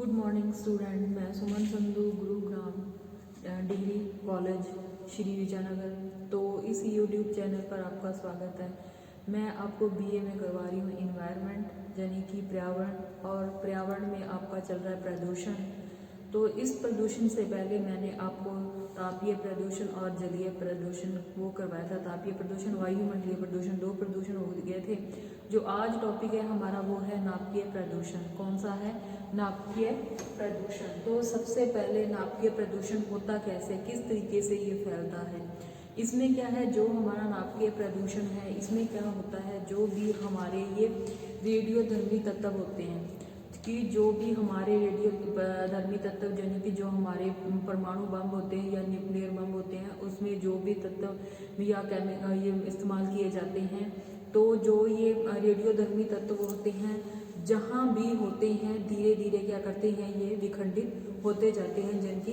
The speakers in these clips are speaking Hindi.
Good morning student. मैं सुमन संधू, गुरुग्राम डिग्री कॉलेज श्री विजयनगर। तो इस यूट्यूब चैनल पर आपका स्वागत है। मैं आपको बीए में करवा रही हूँ इन्वायरमेंट यानी कि पर्यावरण, और पर्यावरण में आपका चल रहा है प्रदूषण। तो इस प्रदूषण से पहले मैंने आपको तापीय प्रदूषण और जलीय प्रदूषण वो करवाया था। तापीय प्रदूषण, वायुमंडलीय प्रदूषण, दो प्रदूषण हो गए थे। जो आज टॉपिक है हमारा वो है नाभिकीय प्रदूषण। कौन सा है? नाभिकीय प्रदूषण। तो सबसे पहले नाभिकीय प्रदूषण होता कैसे, किस तरीके से ये फैलता है? इसमें क्या है, जो हमारा नाभिकीय प्रदूषण है इसमें क्या होता है, जो भी हमारे ये रेडियोधर्मी तत्व होते हैं कि जो भी हमारे रेडियोधर्मी तत्व यानी कि जो हमारे परमाणु बम होते हैं या न्यूक्लियर बम होते हैं, उसमें जो भी तत्व या केमिकल ये इस्तेमाल किए जाते हैं, तो जो ये रेडियोधर्मी तत्व होते हैं जहाँ भी होते हैं धीरे धीरे क्या करते हैं, ये विखंडित होते जाते हैं, जिनकी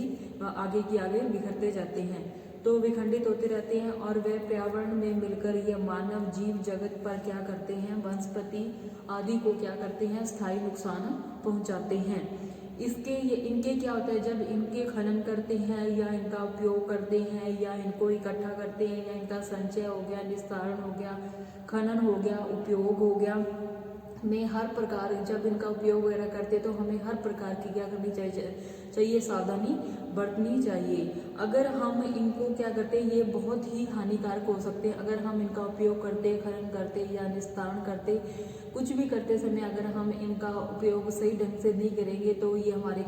आगे की आगे बिखरते जाते हैं। तो विखंडित होते रहते हैं और वे पर्यावरण में मिलकर ये मानव जीव जगत पर क्या करते हैं, वनस्पति आदि को क्या करते हैं, स्थायी नुकसान पहुंचाते हैं। इनके क्या होता है, जब इनके खनन करते हैं या इनका उपयोग करते हैं या इनको इकट्ठा करते हैं या इनका संचय हो गया, निस्तारण हो गया, खनन हो गया, उपयोग हो गया, में हर प्रकार जब इनका उपयोग वगैरह करते तो हमें हर प्रकार की क्या करनी चाहिए, सावधानी बरतनी चाहिए। अगर हम इनको क्या करते हैं, ये बहुत ही हानिकारक हो सकते हैं। अगर हम इनका उपयोग करते, खनन करते या निस्तारण करते, कुछ भी करते समय अगर हम इनका उपयोग सही ढंग से नहीं करेंगे तो ये हमारे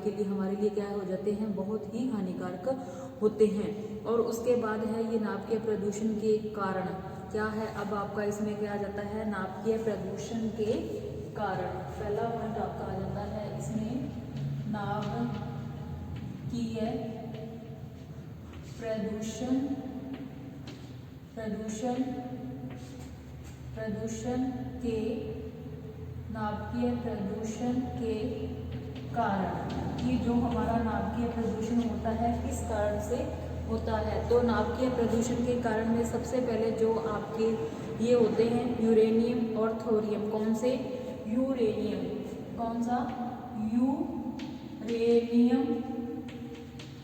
लिए क्या हो जाते हैं, बहुत ही हानिकारक होते हैं। और उसके बाद है ये नाभिकीय प्रदूषण के कारण क्या है। अब आपका इसमें क्या आ जाता है, नाभिकीय प्रदूषण के कारण पहला पॉइंट आपका आ जाता है इसमें नाभिकीय प्रदूषण के कारण कि जो हमारा नाभिकीय प्रदूषण होता है किस कारण से होता है। तो नाभिकीय प्रदूषण के कारण में सबसे पहले जो आपके ये होते हैं यूरेनियम और थोरियम। कौन से? यूरेनियम। कौन सा?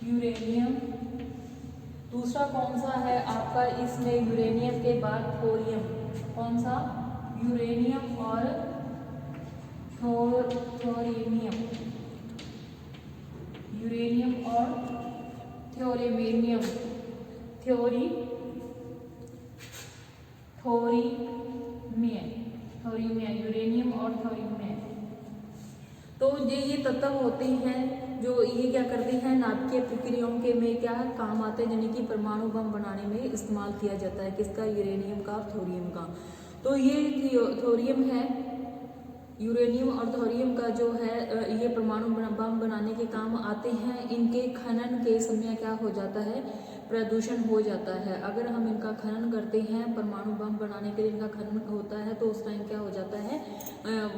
यूरेनियम। दूसरा कौन सा है आपका इसमें यूरेनियम के बाद थोरियम। कौन सा? यूरेनियम और थोरियम। यूरेनियम और थोरियम। यूरेनियम और थोरियम। तो ये तत्व होते हैं जो ये क्या करते हैं, नाभिकीय प्रक्रियाओं के में क्या काम आते हैं, यानी कि परमाणु बम बनाने में इस्तेमाल किया जाता है। किसका? यूरेनियम का, थोरियम का। तो ये थोरियम है, यूरेनियम और थोरियम का जो है ये परमाणु बम बनाने के काम आते हैं। इनके खनन के समय क्या हो जाता है, प्रदूषण हो जाता है। अगर हम इनका खनन करते हैं, परमाणु बम बनाने के लिए इनका खनन होता है तो उस टाइम क्या हो जाता है,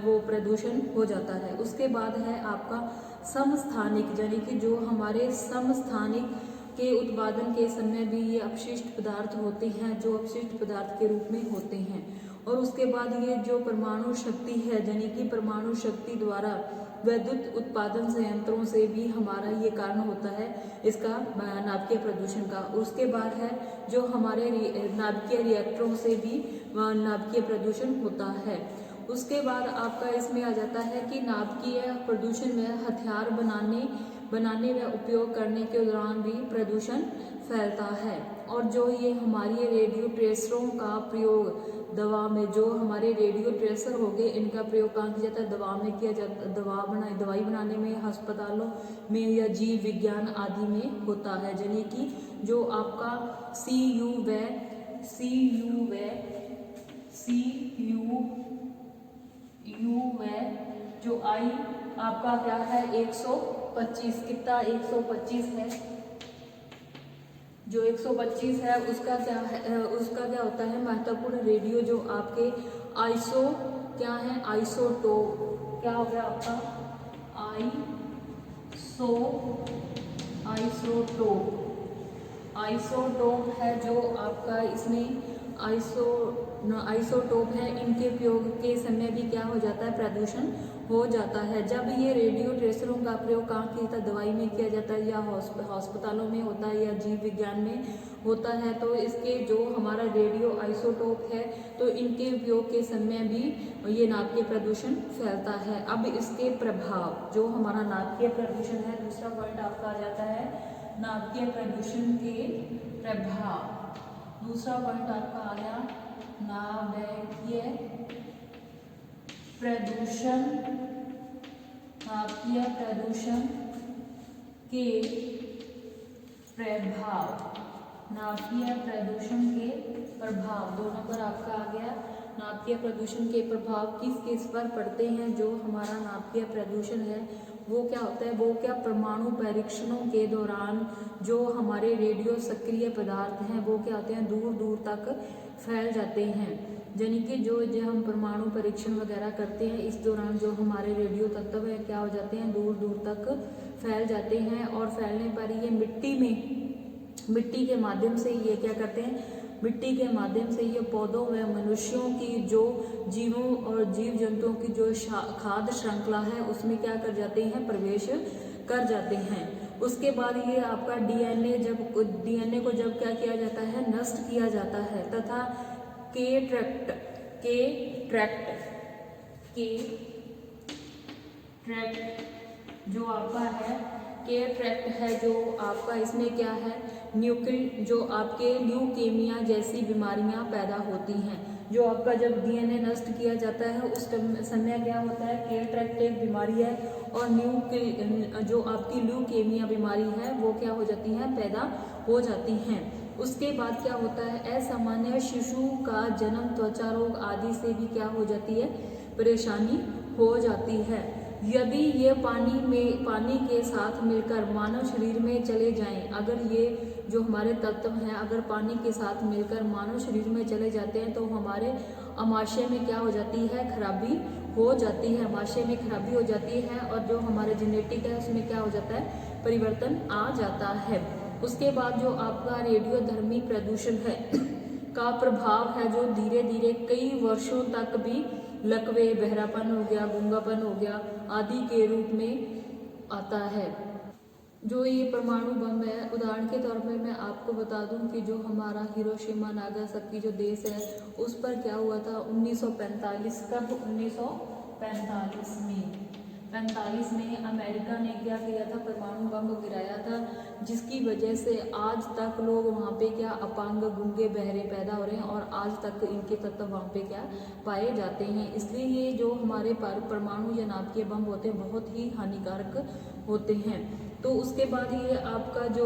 वो प्रदूषण हो जाता है। उसके बाद है आपका समस्थानिक, यानी कि जो हमारे समस्थानिक के उत्पादन के समय भी ये अपशिष्ट पदार्थ होते हैं, जो अपशिष्ट पदार्थ के रूप में होते हैं। और उसके बाद ये जो परमाणु शक्ति है, यानी कि परमाणु शक्ति द्वारा विद्युत उत्पादन संयंत्रों से भी हमारा ये कारण होता है इसका नाभिकीय प्रदूषण का। उसके बाद है जो हमारे नाभिकीय रिएक्टरों से भी नाभिकीय प्रदूषण होता है। उसके बाद आपका इसमें आ जाता है कि नाभिकीय प्रदूषण में हथियार बनाने व उपयोग करने के दौरान भी प्रदूषण फैलता है। और जो ये हमारी रेडियो ट्रेसरों का प्रयोग दवा में, जो हमारे रेडियो ट्रेसर हो गए, इनका प्रयोग कहाँ किया जाता है, दवा में किया जाता है। दवाई बनाने में, अस्पतालों में या जीव विज्ञान आदि में होता है। यानी कि जो आपका CU जो I आपका क्या है 125, कितना 125 है, जो 125 है उसका क्या है, उसका क्या होता है महत्वपूर्ण रेडियो जो आपके क्या है, आइसोटोप। क्या हो गया आपका आइसोटोप है जो आपका इसमें आइसोटोप है, इनके उपयोग के समय भी क्या हो जाता है, प्रदूषण हो जाता है। जब ये रेडियो ट्रेसरों का प्रयोग कहाँ किया जाता है, दवाई में किया जाता है, या अस्पतालों में होता है, या जीव विज्ञान में होता है। तो इसके जो हमारा रेडियो आइसोटोप है, तो इनके उपयोग के समय भी ये नाभिकीय प्रदूषण फैलता है। अब इसके प्रभाव, जो हमारा नाभिकीय प्रदूषण है, दूसरा पॉइंट आपका आ जाता है नाभिकीय प्रदूषण के प्रभाव। दूसरा पॉइंट आपका आ गया नाभिकीय प्रदूषण, नाभिकीय प्रदूषण के प्रभाव, नाभिकीय प्रदूषण के प्रभाव। 2 नंबर आपका आ गया नाभिकीय प्रदूषण के प्रभाव किस किस पर पड़ते हैं। जो हमारा नाभिकीय प्रदूषण है वो क्या होता है, वो क्या परमाणु परीक्षणों के दौरान जो हमारे रेडियो सक्रिय पदार्थ हैं वो क्या होते हैं, दूर दूर तक फैल जाते हैं। यानी कि जो हम परमाणु परीक्षण वगैरह करते हैं, इस दौरान जो हमारे रेडियो तत्व है क्या हो जाते हैं, दूर दूर तक फैल जाते हैं। और फैलने पर ये मिट्टी के माध्यम से ये क्या करते हैं, मिट्टी के माध्यम से ये पौधों व मनुष्यों की जो जीवों और जीव जंतुओं की जो खाद्य श्रृंखला है उसमें क्या कर जाते हैं, प्रवेश कर जाते हैं। उसके बाद ये आपका डीएनए को जब क्या किया जाता है, नष्ट किया जाता है, तथा के ट्रैक्ट जो आपका है, के ट्रैक्ट है जो आपका, इसमें क्या है, जो आपके ल्यूकेमिया जैसी बीमारियां पैदा होती हैं। जो आपका जब डीएनए नष्ट किया जाता है उस समय क्या होता है, के ट्रैक्ट एक बीमारी है, और जो आपकी ल्यूकेमिया बीमारी है वो क्या हो जाती है, पैदा हो जाती हैं। उसके बाद क्या होता है, असामान्य शिशु का जन्म त्वचा रोग आदि से भी क्या हो जाती है, परेशानी हो जाती है। यदि ये पानी के साथ मिलकर मानव शरीर में चले जाएं, अगर ये जो हमारे तत्व हैं अगर पानी के साथ मिलकर मानव शरीर में चले जाते हैं तो हमारे आमाशय में क्या हो जाती है, खराबी हो जाती है, आमाशय में खराबी हो जाती है, और जो हमारे जेनेटिक है उसमें क्या हो जाता है, परिवर्तन आ जाता है। उसके बाद जो आपका रेडियोधर्मी प्रदूषण है का प्रभाव है, जो धीरे धीरे कई वर्षों तक भी लकवे, बहरापन हो गया, गूंगापन हो गया आदि के रूप में आता है। जो ये परमाणु बम है, उदाहरण के तौर पे मैं आपको बता दूं कि जो हमारा हिरोशिमा नागासाकी जो देश है उस पर क्या हुआ था 1945, कब 1945 में अमेरिका ने क्या किया था, परमाणु बम गिराया था, जिसकी वजह से आज तक लोग वहाँ पे क्या अपांग, गूंगे, बहरे पैदा हो रहे हैं, और आज तक इनके तत्व वहाँ पे क्या पाए जाते हैं। इसलिए ये जो हमारे परमाणु या नाभिकीय बम होते हैं बहुत ही हानिकारक होते हैं। तो उसके बाद ये आपका जो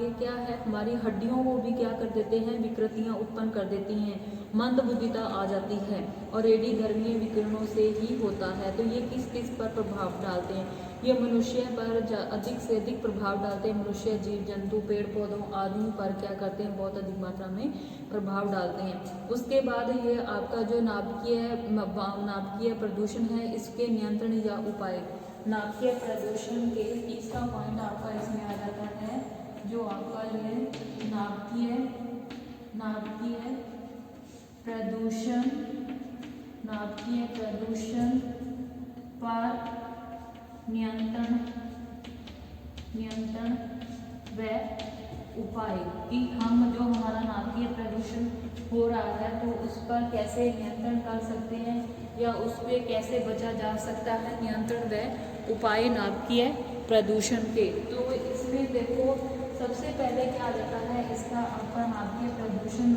ये क्या है, हमारी हड्डियों को भी क्या कर देते हैं, विकृतियाँ उत्पन्न कर देती हैं, मंदबुद्धिता आ जाती है, और रेडियोधर्मी विकिरणों से ही होता है। तो ये किस किस पर प्रभाव डालते हैं, ये मनुष्य पर अधिक से अधिक प्रभाव डालते हैं। मनुष्य, जीव जंतु, पेड़ पौधों आदि पर क्या करते हैं, बहुत अधिक मात्रा में प्रभाव डालते हैं। उसके बाद ये आपका जो नाभिकीय प्रदूषण है, इसके नियंत्रण या उपाय। नाभिकीय प्रदूषण के तीसरा पॉइंट आपका इसमें आ जाता है, जो आपका ये नाभिकीय प्रदूषण पर नियंत्रण व उपाय, कि हम जो हमारा नाभिकीय प्रदूषण हो रहा है तो उस पर कैसे नियंत्रण कर सकते हैं, या उस पर कैसे बचा जा सकता है, नियंत्रण व उपाय नाभिकीय प्रदूषण के। तो इसमें देखो सबसे पहले क्या आ जाता है, इसका आपका नाभिकीय प्रदूषण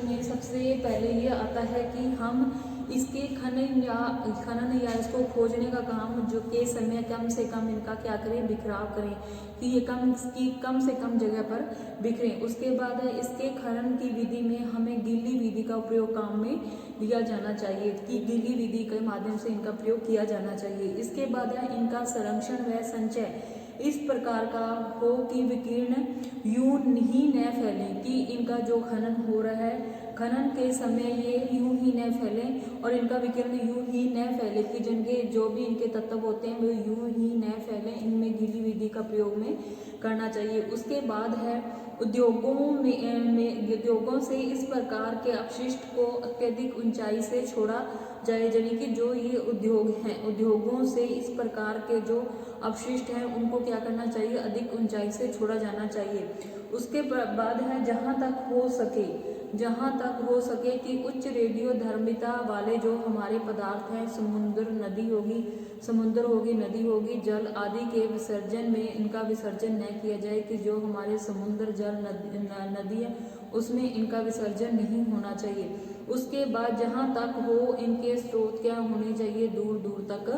में सबसे पहले ये आता है कि हम इसके खनन या इसको खोजने का काम जो के समय कम से कम इनका क्या करें, बिखराव करें, कि ये कम से कम जगह पर बिखरें। उसके बाद है इसके खनन की विधि में हमें गीली विधि का प्रयोग काम में लिया जाना चाहिए, कि गीली विधि के माध्यम से इनका प्रयोग किया जाना चाहिए। इसके बाद है इनका संरक्षण व संचय इस प्रकार का हो कि विकिरण यूं ही न फैले, कि इनका जो खनन हो रहा है खनन के समय ये यूं ही न फैलें और इनका विकिरण यूं ही न फैले कि जिनके जो भी इनके तत्व होते हैं वो यूं ही न फैलें, इनमें गीली विधि का प्रयोग में करना चाहिए। उसके बाद है उद्योगों से इस प्रकार के अपशिष्ट को अत्यधिक ऊंचाई से छोड़ा जाए, यानी कि जो ये उद्योग हैं, उद्योगों से इस प्रकार के जो अपशिष्ट हैं उनको क्या करना चाहिए, अधिक ऊंचाई से छोड़ा जाना चाहिए। उसके बाद है जहाँ तक हो सके कि उच्च रेडियो धर्मिता वाले जो हमारे पदार्थ हैं, समुद्र होगी, नदी होगी, जल आदि के विसर्जन में इनका विसर्जन न किया जाए, कि जो हमारे समुद्र जल नदी है उसमें इनका विसर्जन नहीं होना चाहिए। उसके बाद जहाँ तक हो इनके स्रोत क्या होने चाहिए, दूर दूर तक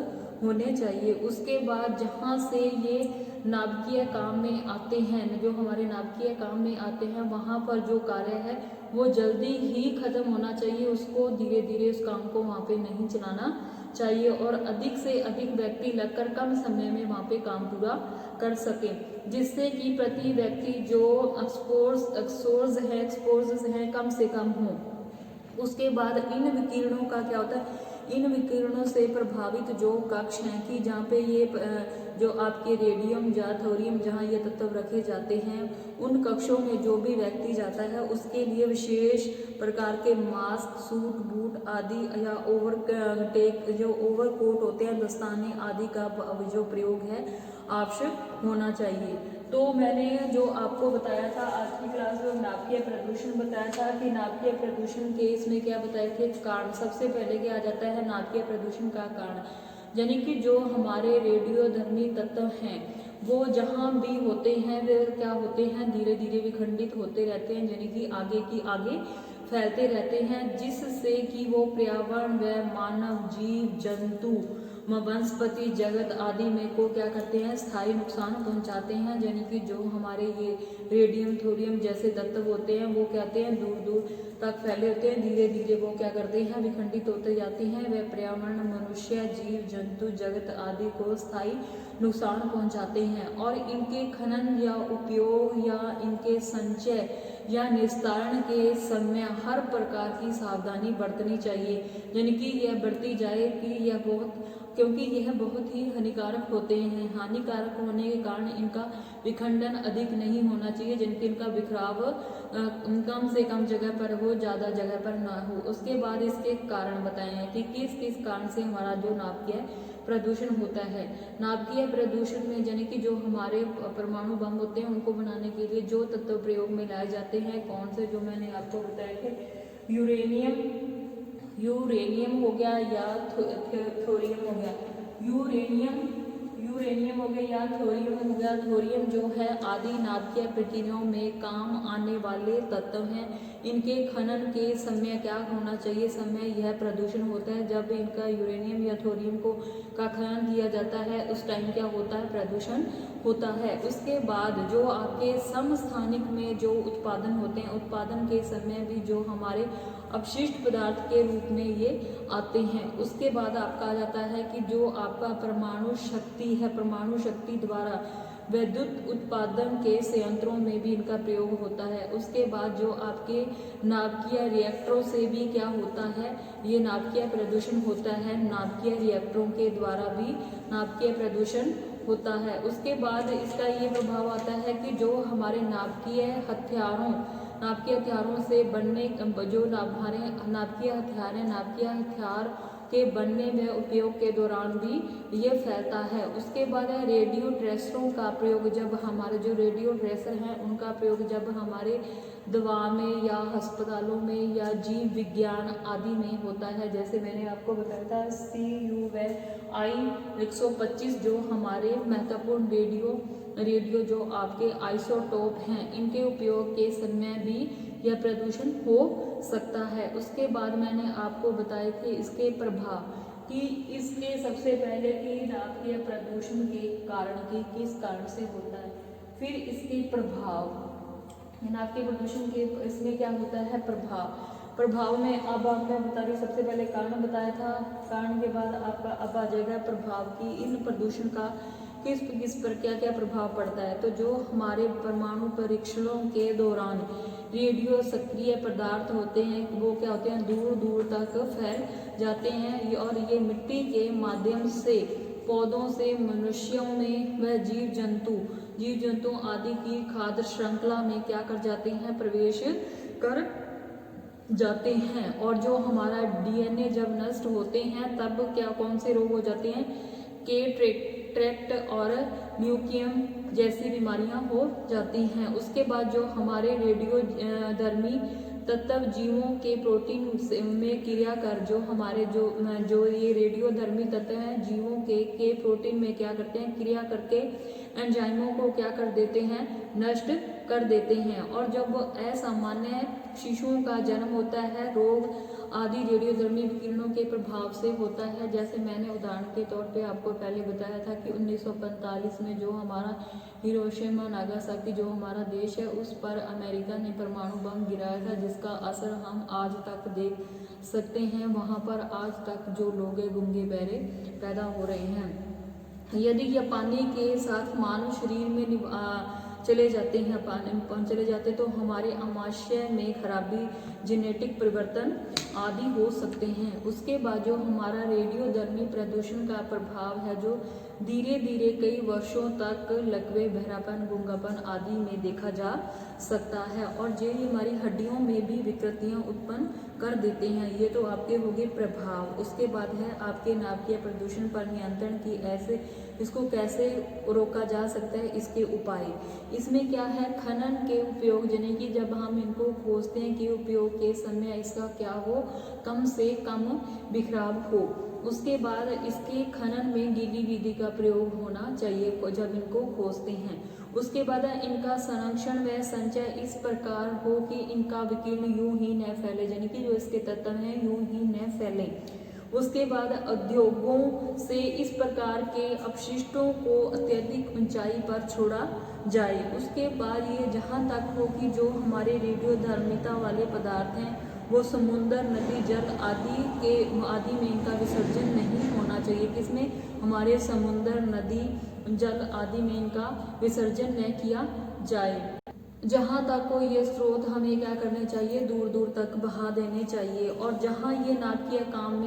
होने चाहिए। उसके बाद जहाँ से ये नाभिकीय काम में आते हैं, जो हमारे नाभिकीय काम में आते हैं, वहाँ पर जो कार्य है वो जल्दी ही खत्म होना चाहिए, उसको धीरे धीरे उस काम को वहाँ पे नहीं चलाना चाहिए और अधिक से अधिक व्यक्ति लगकर कम समय में वहाँ पे काम पूरा कर सके, जिससे कि प्रति व्यक्ति जो एक्सपोर्स है कम से कम हो। उसके बाद इन विकिरणों का क्या होता है, इन विकिरणों से प्रभावित जो कक्ष हैं कि जहाँ पे ये जो आपके रेडियम या थोरियम जहाँ ये तत्व रखे जाते हैं, उन कक्षों में जो भी व्यक्ति जाता है उसके लिए विशेष प्रकार के मास्क, सूट बूट आदि या ओवरकोट होते हैं, दस्ताने आदि का जो प्रयोग है आवश्यक होना चाहिए। तो मैंने जो आपको बताया था आज की क्लास में नाभिकीय प्रदूषण बताया था कि नाभिकीय प्रदूषण के इसमें क्या बताए थे कारण। सबसे पहले क्या आ जाता है नाभिकीय प्रदूषण का कारण, यानी कि जो हमारे रेडियोधर्मी तत्व हैं वो जहाँ भी होते हैं वे क्या होते हैं, धीरे धीरे विखंडित होते रहते हैं, यानी कि आगे की आगे फैलते रहते हैं, जिससे कि वो पर्यावरण व मानव जीव जंतु वनस्पति जगत आदि में को क्या करते हैं, स्थायी नुकसान पहुंचाते हैं। यानी कि जो हमारे ये रेडियम थोरियम जैसे तत्व होते हैं वो कहते हैं दूर दूर तक फैले होते हैं, धीरे धीरे वो क्या करते हैं, विखंडित होते जाते हैं, वे पर्यावरण मनुष्य जीव जंतु जगत आदि को स्थायी नुकसान पहुंचाते हैं। और इनके खनन या उपयोग या इनके संचय या निस्तारण के समय हर प्रकार की सावधानी बरतनी चाहिए, यानी कि यह बरती जाए कि यह क्योंकि यह बहुत ही हानिकारक होते हैं। हानिकारक होने के कारण इनका विखंडन अधिक नहीं होना चाहिए, जिनके इनका बिखराव कम से कम जगह पर हो, ज़्यादा जगह पर ना हो। उसके बाद इसके कारण बताए हैं कि किस किस कारण से हमारा जो नाभिकीय प्रदूषण होता है। नाभिकीय प्रदूषण में यानी कि जो हमारे परमाणु बम होते हैं उनको बनाने के लिए जो तत्व प्रयोग में लाए जाते हैं, कौन से, जो मैंने आपको बताए थे, यूरेनियम हो गया या थोरियम हो गया, यूरेनियम हो गया या थोरियम हो गया। थोरियम जो है आदि नाभिकीय प्रक्रियाओं में काम आने वाले तत्व हैं। इनके खनन के समय क्या होना चाहिए, समय यह प्रदूषण होता है जब इनका यूरेनियम या थोरियम का खनन किया जाता है, उस टाइम क्या होता है, प्रदूषण होता है। उसके बाद जो आपके समस्थानिक में जो उत्पादन होते हैं, उत्पादन के समय भी जो हमारे अपशिष्ट पदार्थ के रूप में ये आते हैं। उसके बाद आपका आ जाता है कि जो आपका परमाणु शक्ति है, परमाणु शक्ति द्वारा विद्युत उत्पादन के संयंत्रों में भी इनका प्रयोग होता है। उसके बाद जो आपके नाभिकीय रिएक्टरों से भी क्या होता है, ये नाभिकीय प्रदूषण होता है, नाभिकीय रिएक्टरों के द्वारा भी नाभिकीय प्रदूषण होता है। उसके बाद इसका ये प्रभाव आता है कि जो हमारे नाभिकीय हथियारों से बनने जो हमारे नाभिकीय हथियार के बनने में उपयोग के दौरान भी ये फैलता है। उसके बाद है रेडियो ट्रेसरों का प्रयोग, जब हमारे जो रेडियो ट्रेसर हैं उनका प्रयोग जब हमारे दवा में या अस्पतालों में या जीव विज्ञान आदि में होता है, जैसे मैंने आपको बताया था CuI-125 जो हमारे महत्वपूर्ण रेडियो जो आपके आइसोटोप हैं, इनके उपयोग के समय भी यह प्रदूषण हो सकता है। उसके बाद मैंने आपको बताए थे इसके प्रभाव कि इसके सबसे पहले कि नाभिकीय प्रदूषण के कारण की किस कारण से होता है, फिर इसके प्रभाव, नाभिकीय प्रदूषण के इसमें क्या होता है, प्रभाव में अब मैं बता रही हूँ। सबसे पहले कारण बताया था, कारण के बाद आपका अब आ जाएगा प्रभाव की इन प्रदूषण का किस पर क्या क्या प्रभाव पड़ता है। तो जो हमारे परमाणु परीक्षणों के दौरान रेडियो सक्रिय पदार्थ होते हैं वो क्या होते हैं, दूर दूर तक फैल जाते हैं और ये मिट्टी के माध्यम से पौधों से मनुष्यों में व जीव जंतु आदि की खाद्य श्रृंखला में क्या कर जाते हैं, प्रवेश कर जाते हैं। और जो हमारा डीएनए जब नष्ट होते हैं तब क्या कौन से रोग हो जाते हैं, ट्रैक्ट और ल्यूकियम जैसी बीमारियां हो जाती हैं। उसके बाद जो हमारे रेडियोधर्मी तत्व जीवों के प्रोटीन में क्रिया कर जो हमारे जो ये रेडियोधर्मी तत्व हैं जीवों के प्रोटीन में क्या करते हैं, क्रिया करके एंजाइमों को क्या कर देते हैं, नष्ट कर देते हैं। और जब असामान्य शिशुओं का जन्म होता है रोग आदि रेडियोधर्मी विकिरणों के प्रभाव से होता है। जैसे मैंने उदाहरण के तौर पे आपको पहले बताया था कि 1945 में जो हमारा हिरोशिमा नागासाकी जो हमारा देश है उस पर अमेरिका ने परमाणु बम गिराया था, जिसका असर हम आज तक देख सकते हैं। वहाँ पर आज तक जो लोग गूंगे बहरे पैदा हो रहे हैं। यदि यह पानी के साथ मानव शरीर में चले जाते हैं, पानी चले जाते तो हमारे आमाशय में खराबी, जेनेटिक परिवर्तन आदि हो सकते हैं। उसके बाद जो हमारा रेडियोधर्मी प्रदूषण का प्रभाव है जो धीरे धीरे कई वर्षों तक लकवे, बहरापन, गूंगापन आदि में देखा जा सकता है और जो हमारी हड्डियों में भी विकृतियां उत्पन्न कर देते हैं। ये तो आपके हो गए प्रभाव। उसके बाद है आपके नाभिकीय प्रदूषण पर नियंत्रण की ऐसे इसको कैसे रोका जा सकता है, इसके उपाय। इसमें क्या है, खनन के उपयोग, यानी कि जब हम इनको खोजते हैं कि उपयोग के समय इसका क्या हो, कम से कम बिखराव हो। उसके बाद इसके खनन में गीली विधि का प्रयोग होना चाहिए जब इनको खोजते हैं। उसके बाद इनका संरक्षण व संचय इस प्रकार हो कि इनका विकिरण यूं ही न फैले, यानी कि जो इसके तत्व हैं यूं ही न फैले। उसके बाद उद्योगों से इस प्रकार के अपशिष्टों को अत्यधिक ऊंचाई पर छोड़ा जाए। उसके बाद ये जहाँ तक हो कि जो हमारे रेडियोधर्मिता वाले पदार्थ हैं वो समुद्र, नदी, जल आदि में इनका विसर्जन नहीं होना चाहिए। किसमें, हमारे समुद्र, नदी, जल आदि में इनका विसर्जन न किया जाए। जहाँ तक को ये स्रोत हमें क्या करने चाहिए, दूर दूर तक बहा देने चाहिए। और जहाँ ये नाभिकीय काम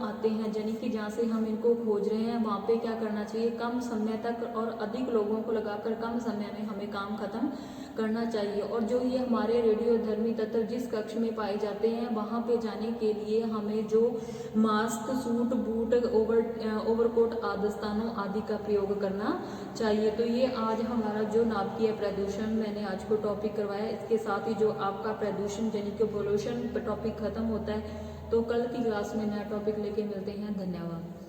आते हैं, यानी कि जहाँ से हम इनको खोज रहे हैं वहाँ पे क्या करना चाहिए, कम समय तक और अधिक लोगों को लगाकर कम समय में हमें काम खत्म करना चाहिए। और जो ये हमारे रेडियोधर्मी तत्व जिस कक्ष में पाए जाते हैं वहाँ पे जाने के लिए हमें जो मास्क, सूट, बूट, ओवरकोट, दस्तानों आदि का प्रयोग करना चाहिए। तो ये आज हमारा जो नाभिकीय प्रदूषण मैंने आज को टॉपिक करवाया, इसके साथ ही जो आपका प्रदूषण यानी कि पोल्यूशन टॉपिक खत्म होता है। तो कल की क्लास में नया टॉपिक लेके मिलते हैं। धन्यवाद।